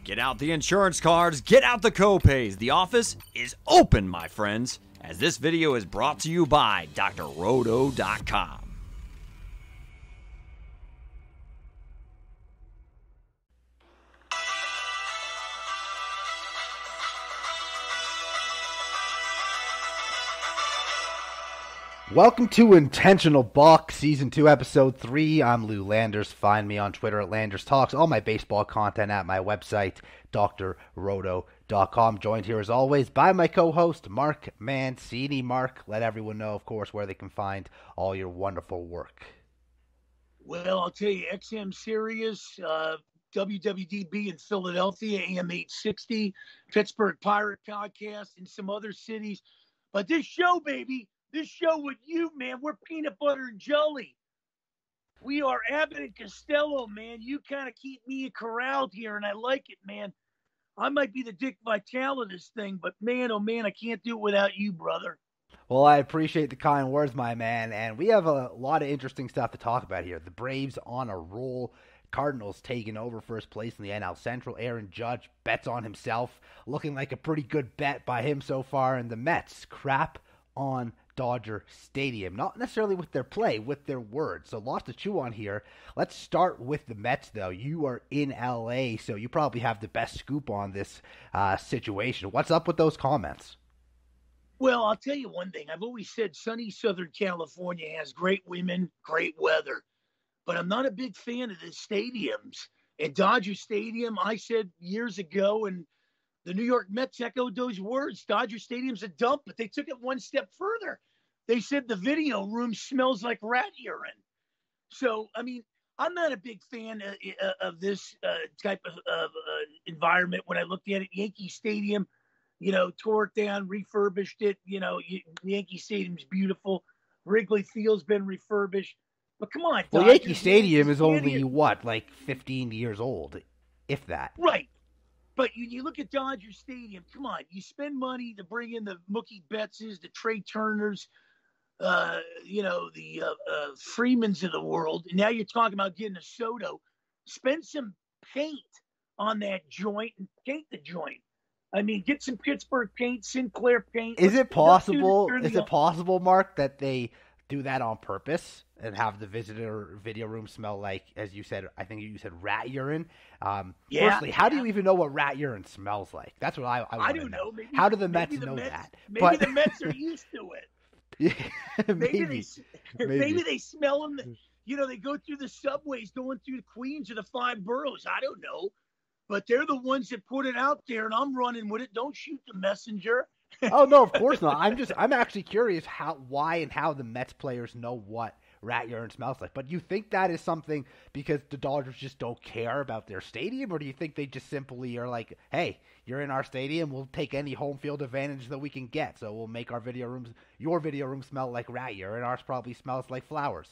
Get out the insurance cards, get out the copays. The office is open, my friends, as this video is brought to you by drroto.com. Welcome to Intentional Balk, Season 2, Episode 3. I'm Lou Landers. Find me on Twitter at Landers Talks. All my baseball content at my website, drroto.com. Joined here, as always, by my co-host, Mark Mancini. Mark, let everyone know, of course, where they can find all your wonderful work. Well, I'll tell you, XM Sirius, WWDB in Philadelphia, AM 860, Pittsburgh Pirate Podcast, and some other cities. But this show, baby, this show with you, man, we're peanut butter and jelly. We are Abbott and Costello, man. You kind of keep me corralled here, and I like it, man. I might be the Dick Vitale of this thing, but man, oh man, I can't do it without you, brother. Well, I appreciate the kind words, my man, and we have a lot of interesting stuff to talk about here. The Braves on a roll. Cardinals taking over first place in the NL Central. Aaron Judge bets on himself, looking like a pretty good bet by him so far, and the Mets crap on Dodger Stadium. Not necessarily with their play, with their words. So lots to chew on here. Let's start with the Mets, though. You are in LA, so you probably have the best scoop on this situation. What's up with those comments? Well, I'll tell you one thing. I've always said sunny Southern California has great women, great weather. But I'm not a big fan of the stadiums. At Dodger Stadium, I said years ago, and the New York Mets echoed those words, Dodger Stadium's a dump, but they took it one step further. They said the video room smells like rat urine. So, I mean, I'm not a big fan of this type of environment. When I looked at it, Yankee Stadium, tore it down, refurbished it. Yankee Stadium's beautiful. Wrigley Field's been refurbished. But come on. Well, Yankee Stadium is only, like 15 years old, if that. Right. But you look at Dodger Stadium, come on. You spend money to bring in the Mookie Bettses, the Trey Turners, the Freemans of the world. And now you're talking about getting a Soto. Spend some paint on that joint and paint the joint. I mean, get some Pittsburgh paint, Sinclair paint. Is it possible, Mark, that they do that on purpose and have the visitor video room smell like, as you said, I think you said rat urine? Firstly, how do you even know what rat urine smells like? That's what I want to know. Maybe, how do the Mets know that? Maybe the Mets are used to it. Yeah, maybe they smell them. They go through the subways going through the Queens or the five boroughs. I don't know. But they're the ones that put it out there, and I'm running with it. Don't shoot the messenger. Oh, no, of course not. I'm actually curious why and how the Mets players know what rat urine smells like. But you think that is something because the Dodgers just don't care about their stadium, or do you think they just simply are like, hey, you're in our stadium, we'll take any home field advantage that we can get, so we'll make your video room smell like rat urine, ours probably smells like flowers?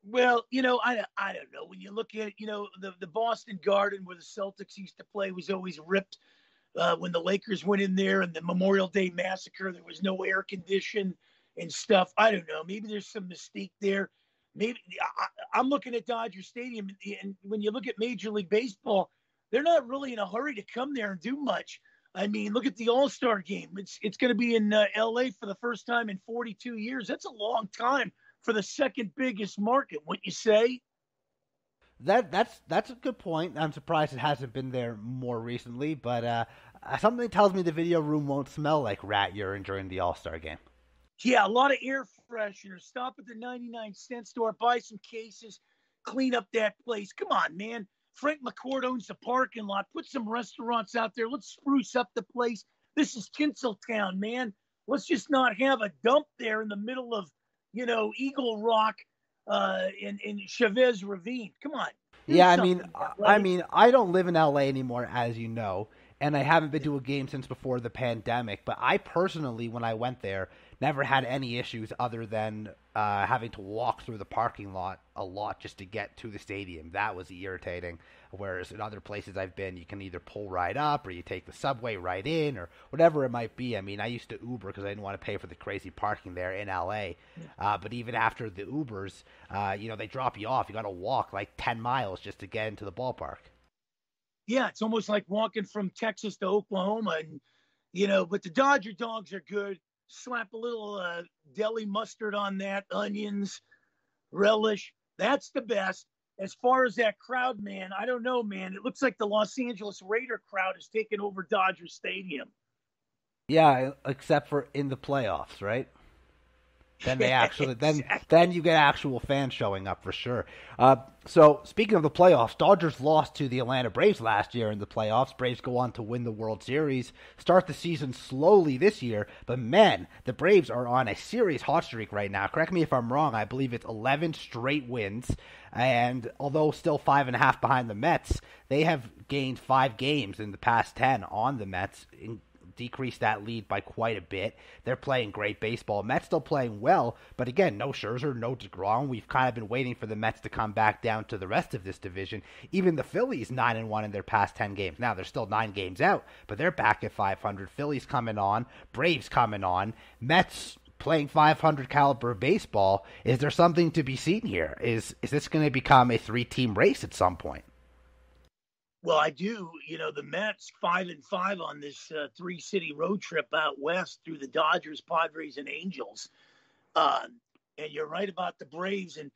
Well, I don't know. When you look at it, the Boston Garden where the Celtics used to play was always ripped. When the Lakers went in there and the Memorial Day Massacre, there was no air condition and stuff. I don't know. Maybe there's some mystique there. Maybe I'm looking at Dodger Stadium, and when you look at Major League Baseball, they're not really in a hurry to come there and do much. I mean, look at the All-Star game. It's going to be in L.A. for the first time in 42 years. That's a long time for the second biggest market, wouldn't you say? That's a good point. I'm surprised it hasn't been there more recently, but something tells me the video room won't smell like rat urine during the All-Star game. Yeah, a lot of air freshener. Stop at the 99-cent store, buy some cases, clean up that place. Come on, man. Frank McCourt owns the parking lot. Put some restaurants out there. Let's spruce up the place. This is Tinseltown, man. Let's just not have a dump there in the middle of, Eagle Rock in Chavez Ravine. Come on. Yeah, I mean, I don't live in LA anymore, as you know, and I haven't been to a game since before the pandemic. But I personally, when I went there, never had any issues other than having to walk through the parking lot a lot just to get to the stadium. That was irritating. Whereas in other places I've been, you can either pull right up or you take the subway right in or whatever it might be. I mean, I used to Uber because I didn't want to pay for the crazy parking there in LA. But even after the Ubers, they drop you off. You got to walk like 10 miles just to get into the ballpark. Yeah, it's almost like walking from Texas to Oklahoma, and but the Dodger dogs are good. Slap a little deli mustard on that, onions, relish. That's the best. As far as that crowd, man, I don't know, man. It looks like the Los Angeles Raider crowd has taken over Dodger Stadium. Yeah, except for in the playoffs, right? Then they actually Exactly. then you get actual fans showing up for sure. So speaking of the playoffs, Dodgers lost to the Atlanta Braves last year in the playoffs. Braves go on to win the World Series, start the season slowly this year, but man, the Braves are on a serious hot streak right now. Correct me if I'm wrong. I believe it's 11 straight wins, and although still 5.5 behind the Mets, they have gained 5 games in the past 10 on the Mets. Decreased that lead by quite a bit. They're playing great baseball. Mets still playing well, but again, no Scherzer, no DeGrom. We've kind of been waiting for the Mets to come back down to the rest of this division. Even the Phillies 9-1 in their past 10 games. Now they're still 9 games out, but they're back at 500. Phillies coming on, Braves coming on, Mets playing 500 caliber baseball. Is there something to be seen here? Is this going to become a 3-team race at some point? Well, I do. The Mets 5-5 on this 3-city road trip out west through the Dodgers, Padres, and Angels. And you're right about the Braves. And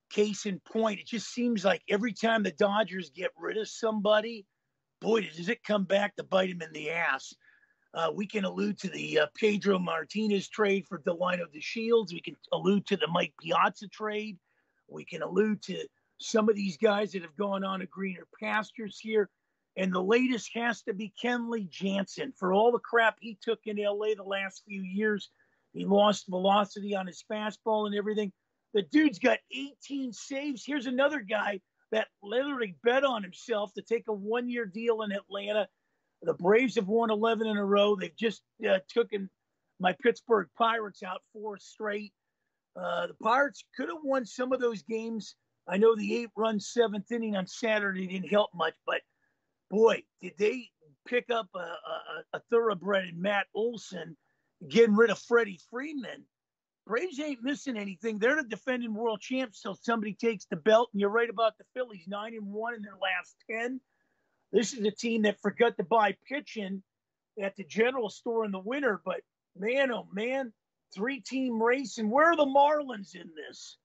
case in point, it just seems like every time the Dodgers get rid of somebody, boy, does it come back to bite them in the ass. We can allude to the Pedro Martinez trade for Delino DeShields. We can allude to the Mike Piazza trade. We can allude to some of these guys that have gone on to greener pastures here. And the latest has to be Kenley Jansen. For all the crap he took in L.A. the last few years, he lost velocity on his fastball and everything. The dude's got 18 saves. Here's another guy that literally bet on himself to take a 1-year deal in Atlanta. The Braves have won 11 in a row. They've just taken my Pittsburgh Pirates out 4 straight. The Pirates could have won some of those games. I know the 8-run 7th inning on Saturday didn't help much, but boy, did they pick up a thoroughbred in Matt Olson, getting rid of Freddie Freeman. Braves ain't missing anything. They're the defending world champs till somebody takes the belt. And you're right about the Phillies, 9-1 in their last 10. This is a team that forgot to buy pitching at the general store in the winter. But man, oh man, 3-team race. And where are the Marlins in this?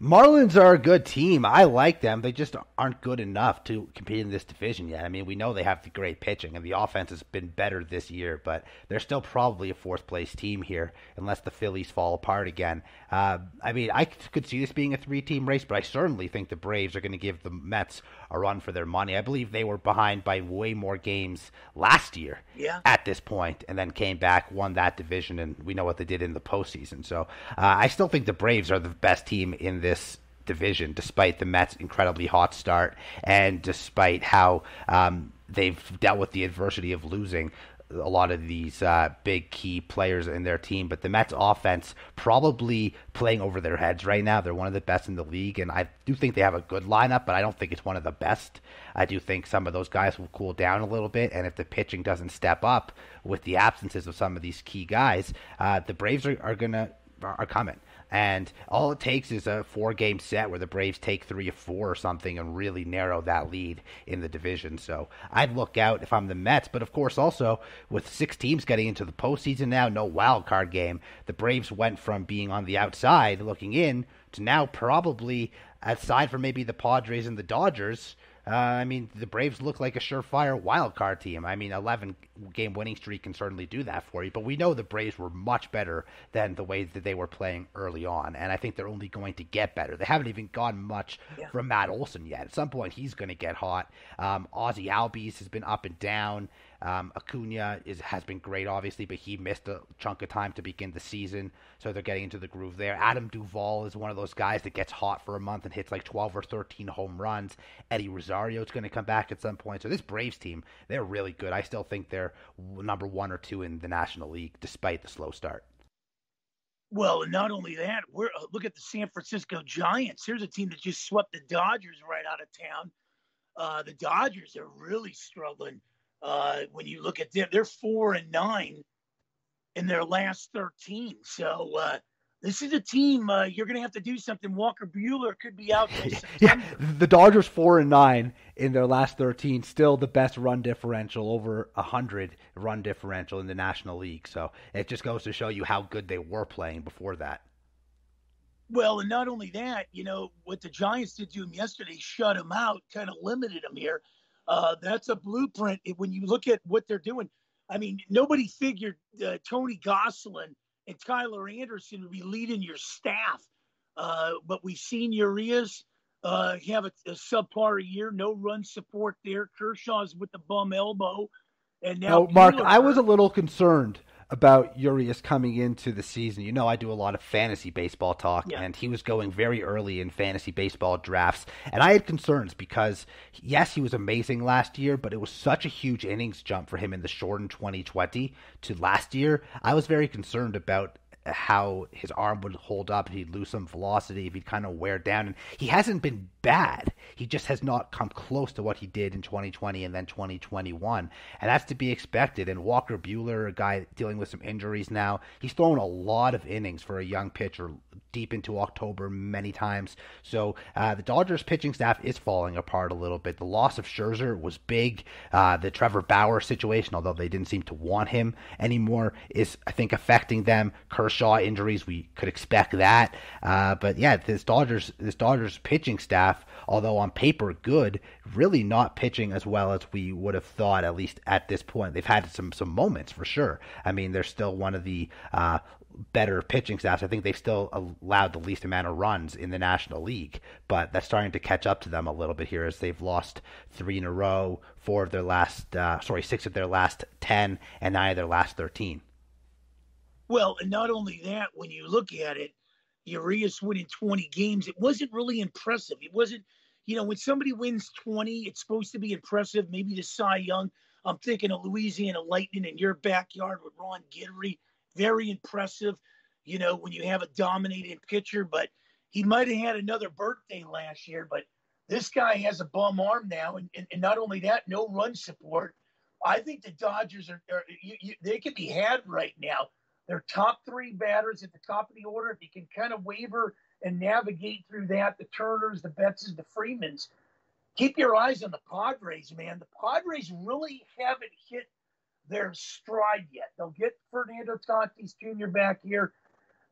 Marlins are a good team. I like them. They just aren't good enough to compete in this division yet. I mean, we know they have the great pitching, and the offense has been better this year, but they're still probably a 4th-place team here, unless the Phillies fall apart again. I mean, I could see this being a 3-team race, but I certainly think the Braves are going to give the Mets a run for their money. I believe they were behind by way more games last year at this point, and then came back, won that division, and we know what they did in the postseason. So I still think the Braves are the best team in this division, despite the Mets' incredibly hot start and despite how they've dealt with the adversity of losing a lot of these big key players in their team. But the Mets offense probably playing over their heads right now. They're one of the best in the league, and I do think they have a good lineup, but I don't think it's one of the best. I do think some of those guys will cool down a little bit, and if the pitching doesn't step up with the absences of some of these key guys, the Braves are coming. And all it takes is a 4-game set where the Braves take 3 or 4 or something and really narrow that lead in the division. So I'd look out if I'm the Mets. But, of course, also with 6 teams getting into the postseason now, no wild card game, the Braves went from being on the outside looking in to now probably, aside from maybe the Padres and the Dodgers, I mean, the Braves look like a surefire wild card team. I mean, 11-game winning streak can certainly do that for you, but we know the Braves were much better than the way that they were playing early on, and I think they're only going to get better. They haven't even gotten much from Matt Olson yet. At some point, he's going to get hot. Ozzie Albies has been up and down. Acuna has been great, obviously, but he missed a chunk of time to begin the season, so they're getting into the groove there. Adam Duvall is one of those guys that gets hot for a month and hits like 12 or 13 home runs. Eddie Rosario is going to come back at some point. So this Braves team, they're really good. I still think they're number 1 or 2 in the National League, despite the slow start. Well, and not only that, look at the San Francisco Giants. Here's a team that just swept the Dodgers right out of town. The Dodgers are really struggling. When you look at them, they're 4-9 in their last 13. So this is a team you're going to have to do something. Walker Buehler could be out till Yeah, September. the Dodgers 4-9 in their last 13, still the best run differential, over 100 run differential in the National League. So it just goes to show you how good they were playing before that. Well, and not only that, what the Giants did to him yesterday, shut him out, kind of limited him here. That's a blueprint. When you look at what they're doing, I mean, nobody figured Tony Gosselin and Tyler Anderson would be leading your staff. But we've seen Urias have a subpar year, no run support there. Kershaw's with the bum elbow. And now, Mark, Buehler I was a little concerned about Urias coming into the season. You know, I do a lot of fantasy baseball talk, and he was going very early in fantasy baseball drafts. And I had concerns because, yes, he was amazing last year, but it was such a huge innings jump for him in the shortened 2020 to last year. I was very concerned about how his arm would hold up, if he'd lose some velocity, if he'd kind of wear down. And he hasn't been bad. He just has not come close to what he did in 2020 and then 2021. And that's to be expected. And Walker Buehler, a guy dealing with some injuries now, he's thrown a lot of innings for a young pitcher deep into October many times. So the Dodgers pitching staff is falling apart a little bit. The loss of Scherzer was big. The Trevor Bauer situation, although they didn't seem to want him anymore, is, I think, affecting them. Kershaw injuries, we could expect that. But yeah, this Dodgers pitching staff, although on paper good, really not pitching as well as we would have thought, at least at this point. They've had some moments for sure. I mean, they're still one of the better pitching staffs. I think they've still allowed the least amount of runs in the National League, but that's starting to catch up to them a little bit here as they've lost 3 in a row, 6 of their last 10, and 9 of their last 13. Well, and not only that, when you look at it, Urias winning 20 games, it wasn't really impressive. It wasn't, when somebody wins 20, it's supposed to be impressive. Maybe the Cy Young. I'm thinking of Louisiana Lightning in your backyard with Ron Guidry. Very impressive, when you have a dominating pitcher. But he might have had another birthday last year. But this guy has a bum arm now. And not only that, no run support. I think the Dodgers they could be had right now. They're top 3 batters at the top of the order. If you can kind of waver and navigate through that, the Turners, the Bettses, the Freemans, keep your eyes on the Padres, man. The Padres really haven't hit their stride yet. They'll get Fernando Tatis Jr. back here.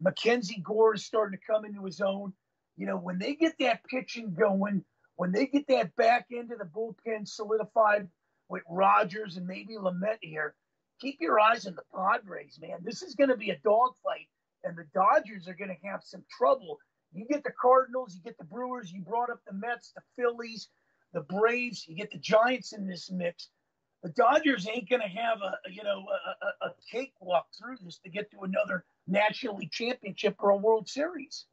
Mackenzie Gore is starting to come into his own. When they get that pitching going, when they get that back end of the bullpen solidified with Rogers and maybe Lamet here, keep your eyes on the Padres, man. This is going to be a dogfight, and the Dodgers are going to have some trouble. You get the Cardinals, you get the Brewers, you brought up the Mets, the Phillies, the Braves, you get the Giants in this mix. The Dodgers ain't going to have a cakewalk through this to get to another National League championship or a World Series.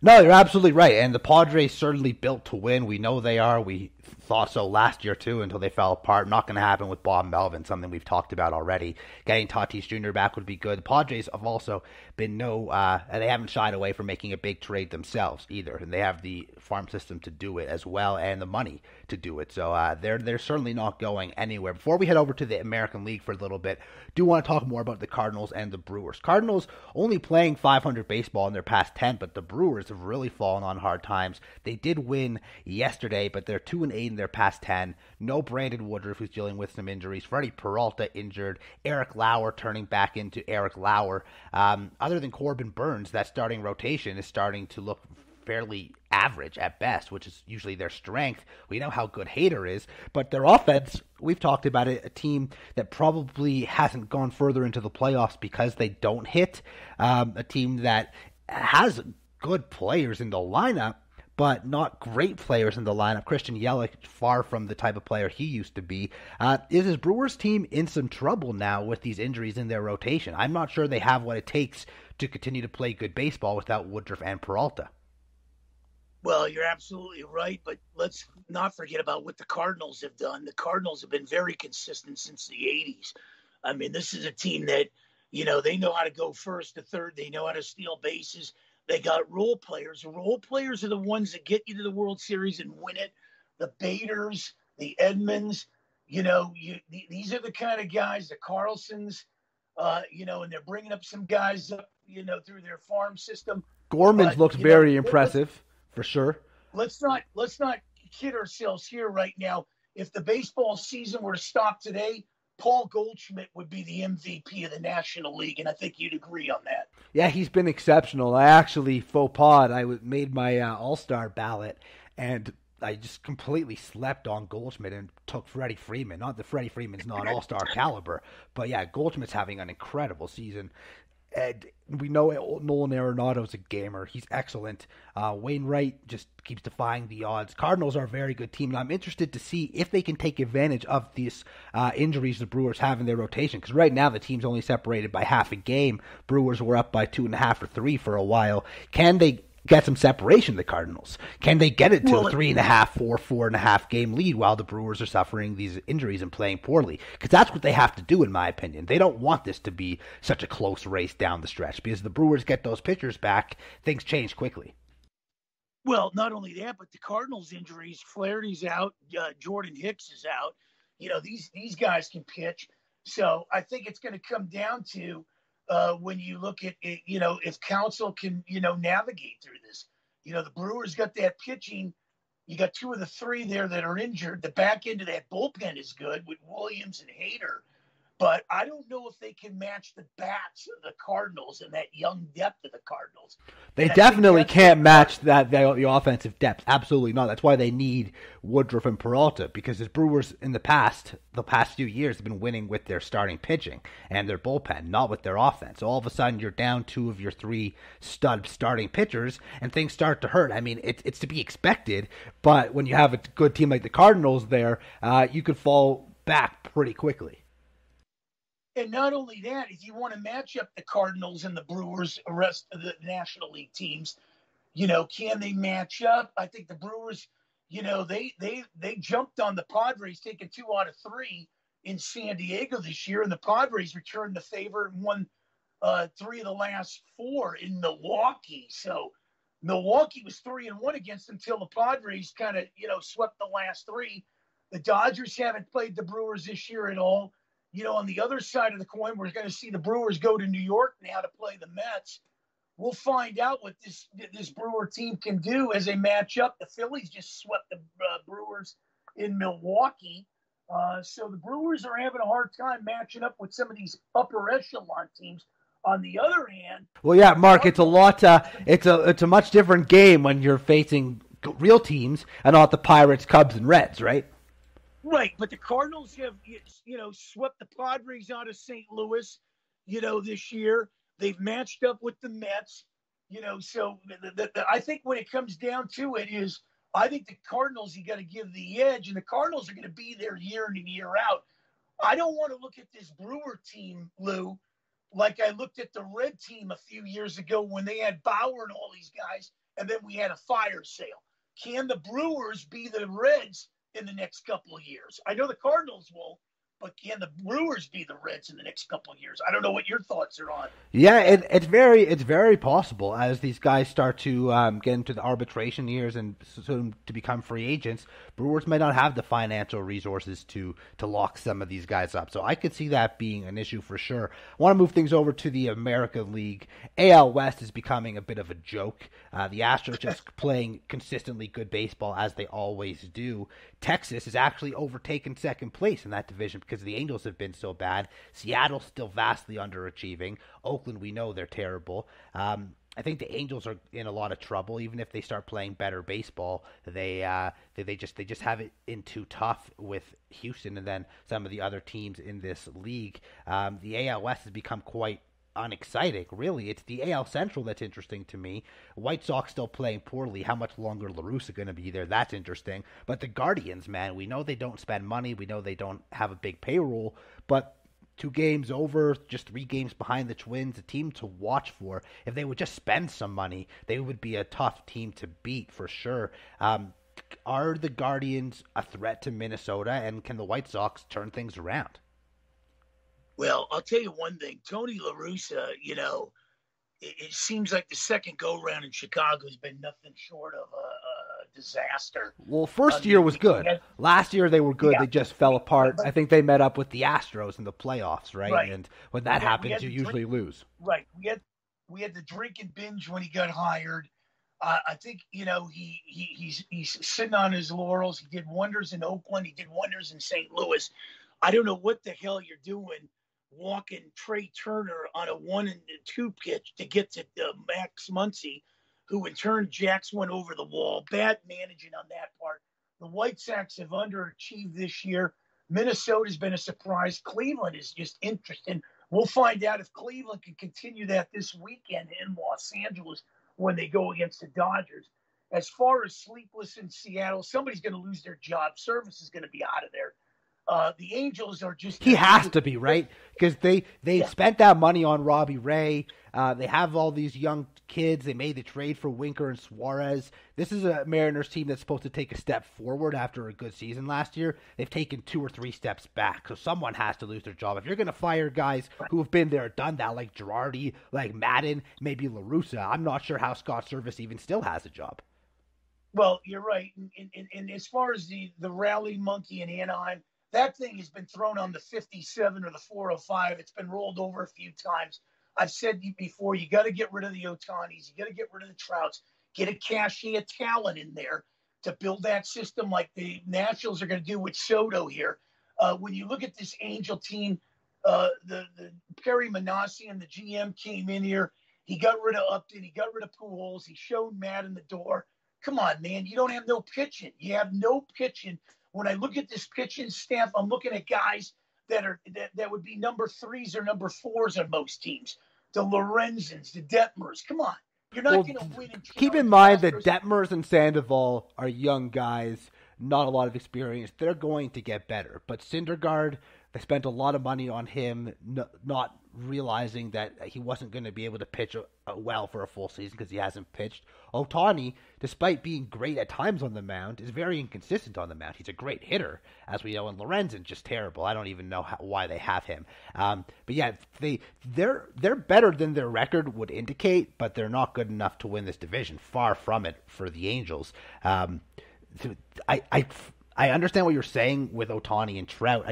No, you're absolutely right. And the Padres certainly built to win. We know they are. We thought so last year, too, until they fell apart. Not going to happen with Bob Melvin, something we've talked about already. Getting Tatis Jr. back would be good. The Padres have also been they haven't shied away from making a big trade themselves either. And they have the farm system to do it as well and the money to do it. So they're certainly not going anywhere. Before we head over to the American League for a little bit, do want to talk more about the Cardinals and the Brewers. Cardinals only playing .500 baseball in their past 10, but the Brewers have really fallen on hard times. They did win yesterday, but they're 2-8 in their past 10. No Brandon Woodruff, who's dealing with some injuries. Freddie Peralta injured. Eric Lauer turning back into Eric Lauer. Other than Corbin Burns, that starting rotation is starting to look fairly average at best, which is usually their strength. We know how good Hader is, but their offense, we've talked about it, a team that probably hasn't gone further into the playoffs because they don't hit, a team that has good players in the lineup, but not great players in the lineup. Christian Yelich, far from the type of player he used to be. Is his Brewers team in some trouble now with these injuries in their rotation? I'm not sure they have what it takes to continue to play good baseball without Woodruff and Peralta. Well, you're absolutely right, but let's not forget about what the Cardinals have done. The Cardinals have been very consistent since the 80s. I mean, this is a team that, they know how to go first to third. They know how to steal bases. They got role players. Role players are the ones that get you to the World Series and win it. The Baders, the Edmonds, these are the kind of guys, the Carlsons, and they're bringing up some guys up through their farm system. Gorman's looks very impressive, for sure. Let's not kid ourselves here right now. If the baseball season were to stop today, Paul Goldschmidt would be the MVP of the National League, and I think you'd agree on that. Yeah, he's been exceptional. I actually, faux pas, I made my All-Star ballot, and I just completely slept on Goldschmidt and took Freddie Freeman. Not that Freddie Freeman's not All-Star caliber, but yeah, Goldschmidt's having an incredible season. And we know Nolan Arenado's a gamer. He's excellent. Wainwright just keeps defying the odds. Cardinals are a very good team, and I'm interested to see if they can take advantage of these injuries the Brewers have in their rotation. Because right now the team's only separated by half a game. Brewers were up by 2.5 or 3 for a while. Can they get some separation, the Cardinals? Can they get it to a 3.5, 4.5 game lead while the Brewers are suffering these injuries and playing poorly? Because that's what they have to do, in my opinion. They don't want this to be such a close race down the stretch, because the Brewers get those pitchers back, things change quickly. Well, not only that, but the Cardinals' injuries, Flaherty's out, Jordan Hicks is out. These guys can pitch. So I think it's going to come down to when you look at it, if Counsell can, navigate through this. The Brewers got that pitching. You got 2 of the 3 there that are injured. The back end of that bullpen is good with Williams and Hader. But I don't know if they can match the bats of the Cardinals and that young depth of the Cardinals. They definitely can't match the offensive depth. Absolutely not. That's why they need Woodruff and Peralta, because the Brewers in the past few years have been winning with their starting pitching and their bullpen, not with their offense. So all of a sudden you're down 2 of your 3 stud starting pitchers and things start to hurt. I mean, it's to be expected, but when you have a good team like the Cardinals there, you could fall back pretty quickly. And not only that, if you want to match up the Cardinals and the Brewers, the rest of the National League teams, can they match up? I think the Brewers, they jumped on the Padres, taking 2 out of 3 in San Diego this year, and the Padres returned the favor and won 3 of the last 4 in Milwaukee. So Milwaukee was 3-1 against them until the Padres kind of, swept the last 3. The Dodgers haven't played the Brewers this year at all. On the other side of the coin, we're going to see the Brewers go to New York now to play the Mets. We'll find out what this Brewer team can do as they match up. The Phillies just swept the Brewers in Milwaukee. So the Brewers are having a hard time matching up with some of these upper echelon teams. On the other hand, well, yeah, Mark, it's a lot. It's a much different game when you're facing real teams and not the Pirates, Cubs, and Reds, right? Right, but the Cardinals have, swept the Padres out of St. Louis, this year. They've matched up with the Mets, so I think when it comes down to it is, I think the Cardinals, you got to give the edge, and the Cardinals are going to be there year in and year out. I don't want to look at this Brewer team, Lou, like I looked at the Red team a few years ago when they had Bauer and all these guys, and then we had a fire sale. Can the Brewers be the Reds in the next couple of years? I know the Cardinals won't, but can the Brewers be the Reds in the next couple of years? I don't know what your thoughts are on. Yeah, it's very possible as these guys start to get into the arbitration years and soon to become free agents. Brewers may not have the financial resources to lock some of these guys up. So I could see that being an issue for sure. I want to move things over to the American League. AL West is becoming a bit of a joke. The Astros just playing consistently good baseball as they always do. Texas has actually overtaken second place in that division because the Angels have been so bad. Seattle's still vastly underachieving. Oakland, we know they're terrible. I think the Angels are in a lot of trouble. Even if they start playing better baseball, they just have it in too tough with Houston and then some of the other teams in this league. The AL West has become quite unexciting, really. It's the AL Central that's interesting to me. White Sox still playing poorly. How much longer La Russa going to be there? That's interesting. But the Guardians, man, we know they don't spend money. We know they don't have a big payroll. But 2 games over, just 3 games behind the Twins, a team to watch for. If they would just spend some money, they would be a tough team to beat for sure. Are the Guardians a threat to Minnesota, and can the White Sox turn things around? Well, I'll tell you one thing. Tony La Russa, it seems like the second go-round in Chicago has been nothing short of a disaster. Well, first year was good. Last year they were good. Yeah. They just fell apart. I think they met up with the Astros in the playoffs, right? And when that happens, you usually lose. Right. We had the drink and binge when he got hired. I think he's sitting on his laurels. He did wonders in Oakland. He did wonders in St. Louis. I don't know what the hell you're doing, walking Trey Turner on a 1-2 pitch to get to Max Muncy, who in turn jacks went over the wall. Bad managing on that part. The White Sox have underachieved this year. Minnesota's been a surprise. Cleveland is just interesting. We'll find out if Cleveland can continue that this weekend in Los Angeles when they go against the Dodgers. As far as sleepless in Seattle, somebody's going to lose their job. Service is going to be out of there. The Angels are just... He has to be, right? Because they spent that money on Robbie Ray. They have all these young kids. They made the trade for Winker and Suarez. This is a Mariners team that's supposed to take a step forward after a good season last year. They've taken 2 or 3 steps back, so someone has to lose their job. If you're going to fire guys who have been there, done that, like Girardi, like Madden, maybe La Russa, I'm not sure how Scott Service even still has a job. Well, you're right. And as far as the rally monkey in Anaheim, that thing has been thrown on the 57 or the 405. It's been rolled over a few times. I've said before, you got to get rid of the Otanis. You got to get rid of the Trouts. Get a cachet of talent in there to build that system like the Nationals are going to do with Soto here. When you look at this Angel team, the Perry Manassi and the GM came in here. He got rid of Upton. He got rid of Pujols. He showed Matt in the door. Come on, man. You don't have no pitching. You have no pitching. When I look at this pitching staff, I'm looking at guys that would be number 3s or number 4s on most teams. The Lorenzens, the Detmers. Come on. You're not going to win. Keep in mind that Detmers and Sandoval are young guys, not a lot of experience. They're going to get better. But Syndergaard, they spent a lot of money on him, not realizing that he wasn't going to be able to pitch well for a full season because he hasn't pitched. Ohtani, despite being great at times on the mound, is very inconsistent on the mound. He's a great hitter, as we know, and Lorenzen just terrible. I don't even know why they have him. But yeah, they're better than their record would indicate, but they're not good enough to win this division. Far from it for the Angels. I understand what you're saying with Ohtani and Trout.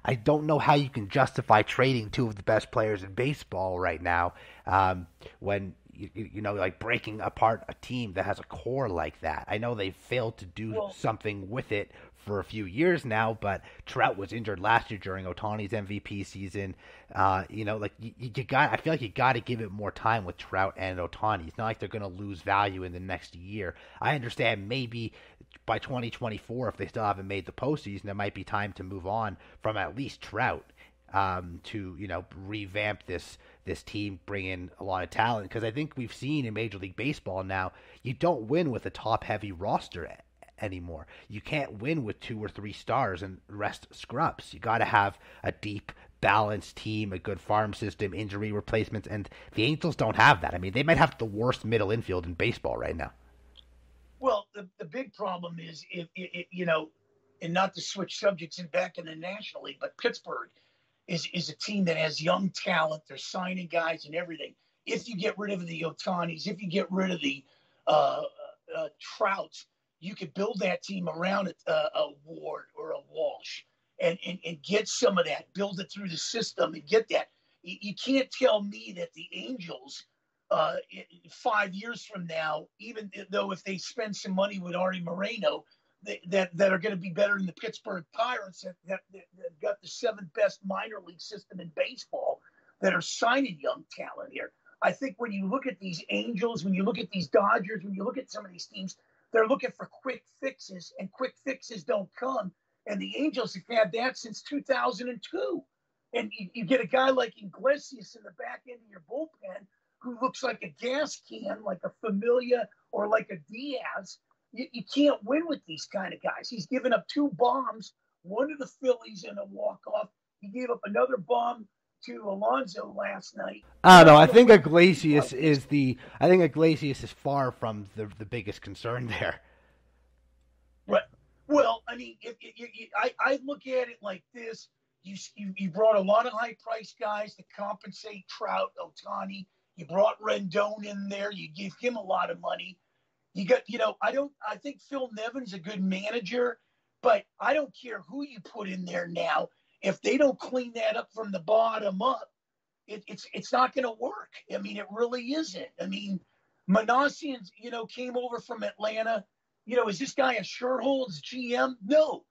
I don't know how you can justify trading 2 of the best players in baseball right now when you know, like breaking apart a team that has a core like that. I know they failed to do something with it for a few years now, but Trout was injured last year during Ohtani's MVP season. You know, like I feel like you got to give it more time with Trout and Ohtani. It's not like they're going to lose value in the next year. I understand maybe by 2024, if they still haven't made the postseason, it might be time to move on from at least Trout to, you know, revamp this team, bring in a lot of talent. Because I think we've seen in Major League Baseball now, you don't win with a top-heavy roster anymore. You can't win with 2 or 3 stars and rest scrubs. You got to have a deep, balanced team, a good farm system, injury replacements, and the Angels don't have that. I mean, they might have the worst middle infield in baseball right now. Well, the big problem is, if you know, and not to switch subjects and back in the National League, but Pittsburgh is a team that has young talent. They're signing guys and everything. If you get rid of the Otanis, if you get rid of the Trouts, you could build that team around a Ward or a Walsh and get some of that, build it through the system and get that. You can't tell me that the Angels 5 years from now, even though if they spend some money with Artie Moreno, that are going to be better than the Pittsburgh Pirates that got the 7th best minor league system in baseball, that are signing young talent here. I think when you look at these Angels, when you look at these Dodgers, when you look at some of these teams, they're looking for quick fixes, and quick fixes don't come. And the Angels have had that since 2002. And you get a guy like Iglesias in the back end of your bullpen who looks like a gas can, like a Familia or like a Diaz. You can't win with these kind of guys. He's given up 2 bombs, one to the Phillies in a walk-off. He gave up another bomb to Alonso last night. I don't know. I think Iglesias is far from the biggest concern there. Right. Well, I mean, I look at it like this. You brought a lot of high-priced guys to compensate Trout, Ohtani. You brought Rendon in there. You gave him a lot of money. You got, you know, I think Phil Nevin's a good manager, but I don't care who you put in there now. If they don't clean that up from the bottom up, it's not going to work. I mean, it really isn't. I mean, Manassian, came over from Atlanta. Is this guy a Sherholds GM? No,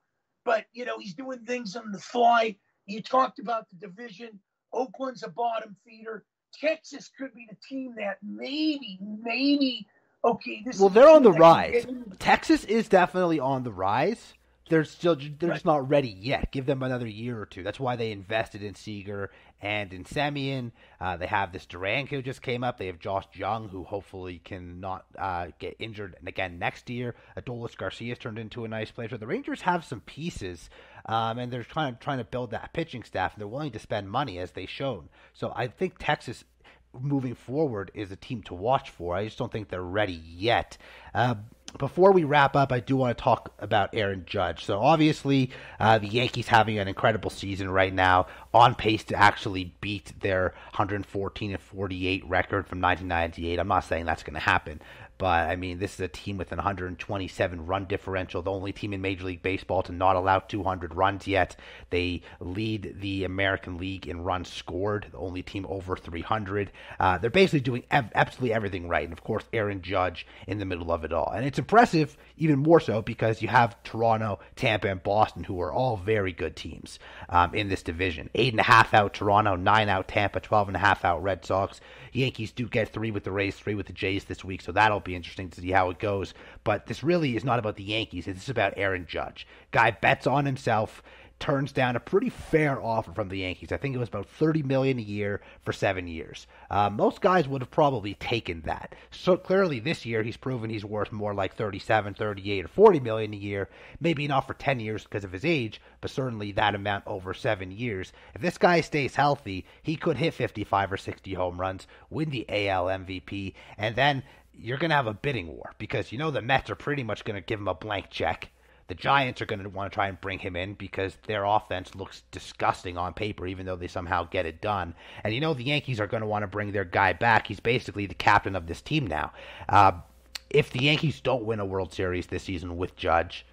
but he's doing things on the fly. You talked about the division. Oakland's a bottom feeder. Texas could be the team that maybe. Okay, they're on the rise. Texas is definitely on the rise. They're just not ready yet. Give them another year or two. That's why they invested in Seager and in Semien. They have this Durant who just came up. They have Josh Young, who hopefully can not get injured again next year. Adolis Garcia's turned into a nice player. So the Rangers have some pieces, and they're trying to build that pitching staff, and they're willing to spend money, as they've shown. So I think Texas, moving forward, is a team to watch for. I just don't think they're ready yet. Before we wrap up, I do want to talk about Aaron Judge. So obviously, the Yankees having an incredible season right now, on pace to actually beat their 114-48 record from 1998. I'm not saying that's going to happen, but I mean, this is a team with an 127 run differential, the only team in Major League Baseball to not allow 200 runs yet. They lead the American League in runs scored, the only team over 300. They're basically doing absolutely everything right, and of course, Aaron Judge in the middle of it all. And it's impressive, even more so, because you have Toronto, Tampa, and Boston, who are all very good teams in this division. 8.5 out Toronto, 9 out Tampa, 12.5 out Red Sox. Yankees do get 3 with the Rays, 3 with the Jays this week, so that'll be interesting to see how it goes. But this really is not about the Yankees. It's about Aaron Judge. Guy bets on himself, turns down a pretty fair offer from the Yankees. I think it was about $30 million a year for 7 years. Most guys would have probably taken that. So clearly this year he's proven he's worth more like 37, 38, or $40 million a year. Maybe not for 10 years because of his age, but certainly that amount over 7 years. If this guy stays healthy, he could hit 55 or 60 home runs, win the AL MVP, and then you're going to have a bidding war because the Mets are pretty much going to give him a blank check. The Giants are going to want to try and bring him in because their offense looks disgusting on paper, even though they somehow get it done. And the Yankees are going to want to bring their guy back. He's basically the captain of this team now. If the Yankees don't win a World Series this season with Judge,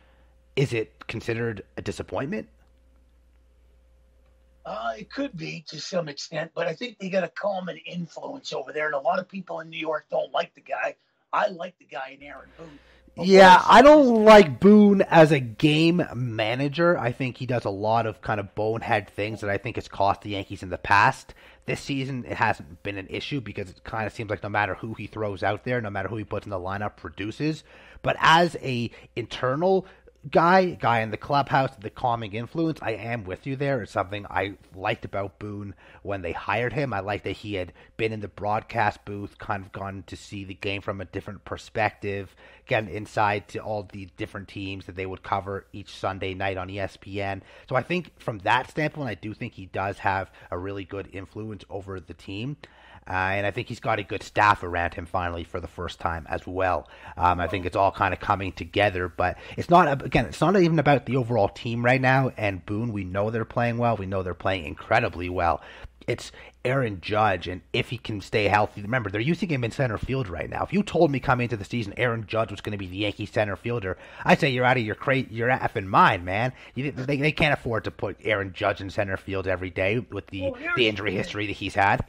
is it considered a disappointment? It could be to some extent, but I think they got a common influence over there, and a lot of people in New York don't like the guy. I like the guy in Aaron Boone. Yeah, I don't like Boone as a game manager. I think he does a lot of kind of bonehead things that I think has cost the Yankees in the past. This season, it hasn't been an issue because it kind of seems like no matter who he throws out there, no matter who he puts in the lineup, produces. But as a internal guy in the clubhouse, the calming influence, I am with you there. It's something I liked about Boone when they hired him. I liked that he had been in the broadcast booth, kind of gone to see the game from a different perspective, getting insight to all the different teams that they would cover each Sunday night on ESPN. So I think from that standpoint, I do think he does have a really good influence over the team. And I think he's got a good staff around him finally for the first time as well. I think it's all kind of coming together, but it's not even about the overall team right now. And Boone, we know they're playing well. We know they're playing incredibly well. It's Aaron Judge, and if he can stay healthy, remember, they're using him in center field right now. If you told me coming into the season Aaron Judge was going to be the Yankees center fielder, I'd say you're out of your effing mind, man. They can't afford to put Aaron Judge in center field every day with the injury history that he's had.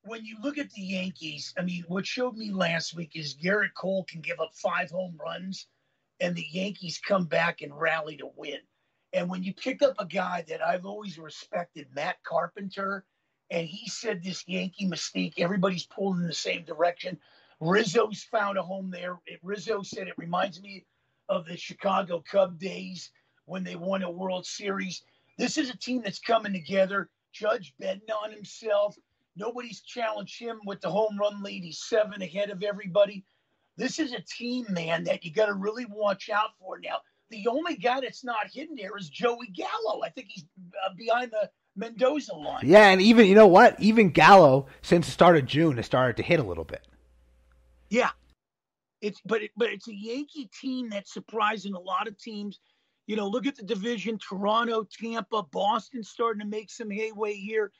When you look at the Yankees, I mean, what showed me last week is Garrett Cole can give up 5 home runs, and the Yankees come back and rally to win. And when you pick up a guy that I've always respected, Matt Carpenter, and he said this Yankee mistake, everybody's pulling in the same direction. Rizzo's found a home there. Rizzo said it reminds me of the Chicago Cub days when they won a World Series. This is a team that's coming together. Judge betting on himself. Nobody's challenged him with the home run lead. He's 7 ahead of everybody. This is a team, man, that you got to really watch out for now. The only guy that's not hidden there is Joey Gallo. I think he's behind the Mendoza line. Yeah, and even, even Gallo, since the start of June, has started to hit a little bit. Yeah. But it's a Yankee team that's surprising a lot of teams. Look at the division, Toronto, Tampa, Boston starting to make some headway here.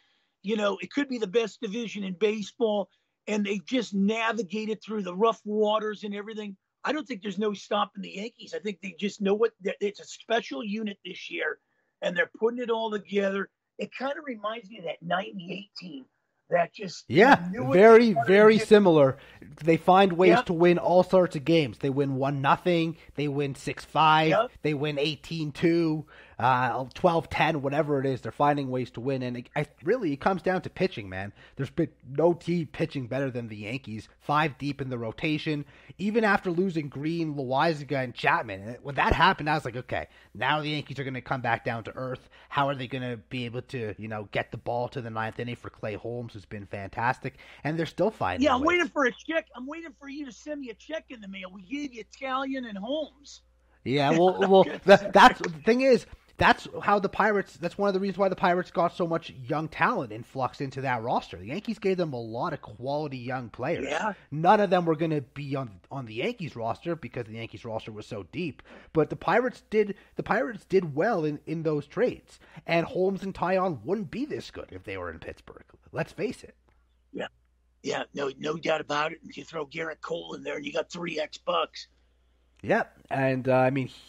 It could be the best division in baseball, and they just navigated through the rough waters and everything. I don't think there's no stopping the Yankees. I think they just know it's a special unit this year, and they're putting it all together. It kind of reminds me of that '98 team that just very, very similar. They find ways Yep. to win all sorts of games. They win 1-0, they win 6-5, Yep. they win 18-2, 12-10, whatever it is. They're finding ways to win, and it comes down to pitching, man. There's been no team pitching better than the Yankees. 5 deep in the rotation, even after losing Green, Loaizaga, and Chapman. And when that happened, I was like, okay, now the Yankees are going to come back down to earth. How are they going to be able to, get the ball to the 9th inning for Clay Holmes, who's been fantastic, and they're still finding Yeah, I'm ways. waiting for a check. I'm waiting for you to send me a check in the mail. We gave you Italian and Holmes. Yeah, well, that's the thing is, that's how the Pirates. That's one of the reasons why the Pirates got so much young talent influx into that roster. The Yankees gave them a lot of quality young players. Yeah. None of them were going to be on the Yankees roster because the Yankees roster was so deep. But the Pirates did well in those trades. And Holmes and Tyon wouldn't be this good if they were in Pittsburgh. Let's face it. Yeah, no doubt about it. If you throw Garrett Cole in there, and you got $3 Yep, and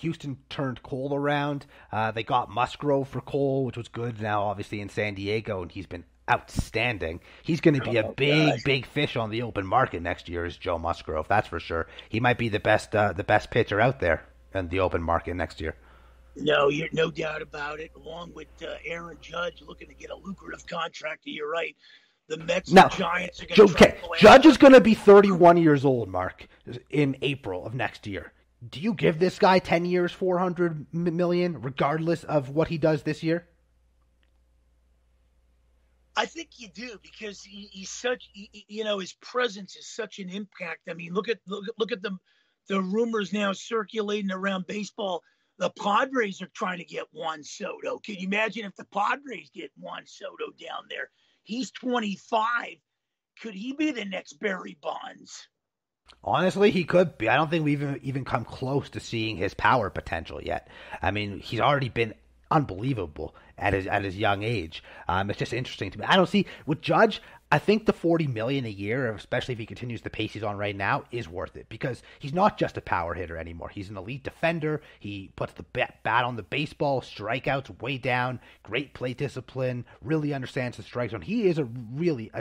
Houston turned Cole around. They got Musgrove for Cole, which was good. Now, obviously, in San Diego, and he's been outstanding. He's going to be a big fish on the open market next year. Is Joe Musgrove? That's for sure. He might be the best pitcher out there in the open market next year. No, you're no doubt about it. Along with Aaron Judge looking to get a lucrative contract. You're right. The Mets and Giants are going to try to play. Judge is going to be 31 years old, Mark, in April of next year. Do you give this guy 10 years, $400 million, regardless of what he does this year? I think you do, because he's such, his presence is such an impact. I mean, look at the rumors now circulating around baseball. The Padres are trying to get Juan Soto. Can you imagine if the Padres get Juan Soto down there? He's 25. Could he be the next Barry Bonds? Honestly, he could be. I don't think we've even come close to seeing his power potential yet. I mean, he's already been unbelievable at his young age. It's just interesting to me. I don't see with Judge. I think the $40 million a year, especially if he continues the pace he's on right now, is worth it because he's not just a power hitter anymore. He's an elite defender. He puts the bat on the baseball, strikeouts way down, great plate discipline, really understands the strike zone. He is a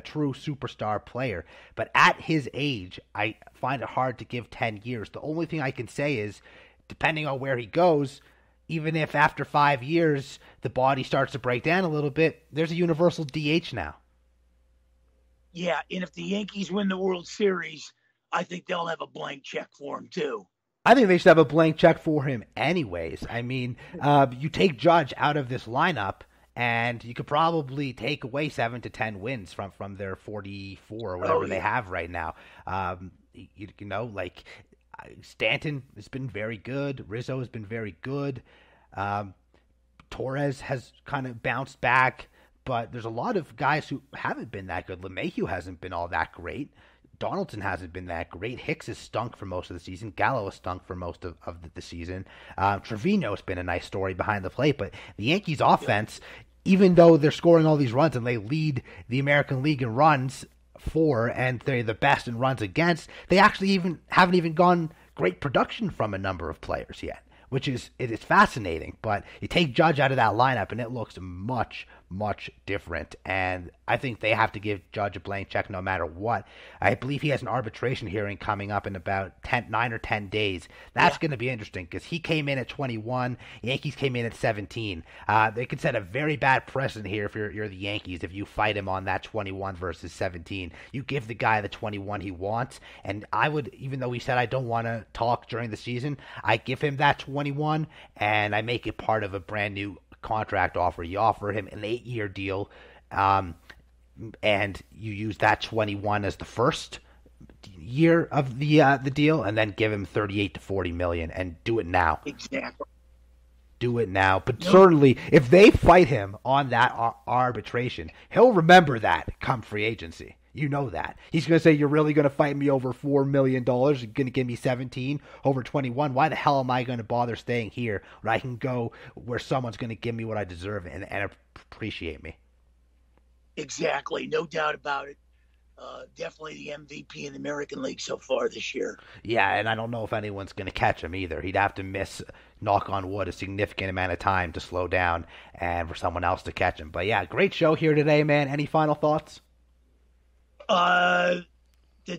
true superstar player. But at his age, I find it hard to give 10 years. The only thing I can say is, depending on where he goes, even if after 5 years the body starts to break down a little bit, there's a universal DH now. Yeah, and if the Yankees win the World Series, I think they'll have a blank check for him too. I think they should have a blank check for him anyways. I mean, you take Judge out of this lineup, and you could probably take away 7 to 10 wins from their 44 or whatever they have right now. Stanton has been very good. Rizzo has been very good. Torres has kind of bounced back. But there's a lot of guys who haven't been that good. LeMahieu hasn't been all that great. Donaldson hasn't been that great. Hicks has stunk for most of the season. Gallo has stunk for most of the season. Trevino's been a nice story behind the plate. But the Yankees' offense, even though they're scoring all these runs and they lead the American League in runs for, and they're the best in runs against, they actually haven't even gone great production from a number of players yet, which is fascinating. But you take Judge out of that lineup and it looks much different, and I think they have to give Judge a blank check no matter what. I believe he has an arbitration hearing coming up in about 9 or 10 days. That's going to be interesting because he came in at 21, Yankees came in at 17. They could set a very bad precedent here if you're the Yankees if you fight him on that 21 versus 17. You give the guy the 21 he wants, and I would, even though he said I don't want to talk during the season, I give him that 21 and I make it part of a brand new contract offer. You offer him an 8-year deal, and you use that 21 as the first year of the deal, and then give him 38 to 40 million, and do it now. Exactly. Do it now. But certainly, if they fight him on that arbitration, he'll remember that come free agency. You know that. He's going to say, you're really going to fight me over $4 million? You're going to give me 17 over 21? Why the hell am I going to bother staying here when I can go where someone's going to give me what I deserve and appreciate me? Exactly. No doubt about it. definitely the MVP in the American League so far this year. Yeah, and I don't know if anyone's going to catch him either. He'd have to miss, knock on wood, a significant amount of time to slow down and for someone else to catch him. But yeah, great show here today, man. Any final thoughts? The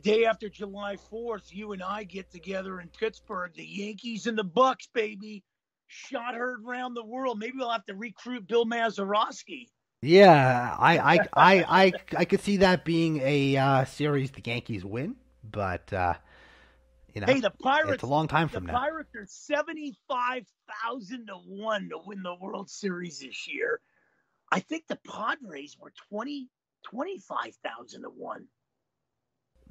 day after July 4th, you and I get together in Pittsburgh. The Yankees and the Bucks, baby. Shot heard around the world. Maybe we'll have to recruit Bill Mazeroski. Yeah, I could see that being a series the Yankees win, but hey, the Pirates. It's a long time from now. The Pirates are 75,000 to 1 to win the World Series this year. I think the Padres were 25,000 to 1.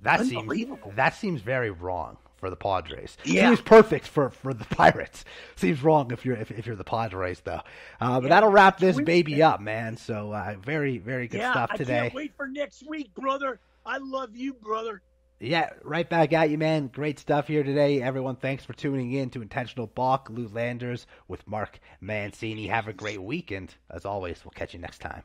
That seems very wrong for the Padres. Yeah. Seems perfect for the Pirates. Seems wrong if you're the Padres though. But that'll wrap this baby up, man. So very, very good stuff today. I can't wait for next week, brother. I love you, brother. Yeah, right back at you, man. Great stuff here today. Everyone, thanks for tuning in to Intentional Balk, Lou Landers with Mark Mancini. Have a great weekend. As always, we'll catch you next time.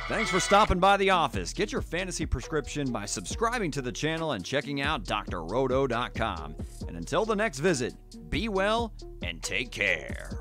Thanks for stopping by the office. Get your fantasy prescription by subscribing to the channel and checking out drrodo.com. And until the next visit, be well and take care.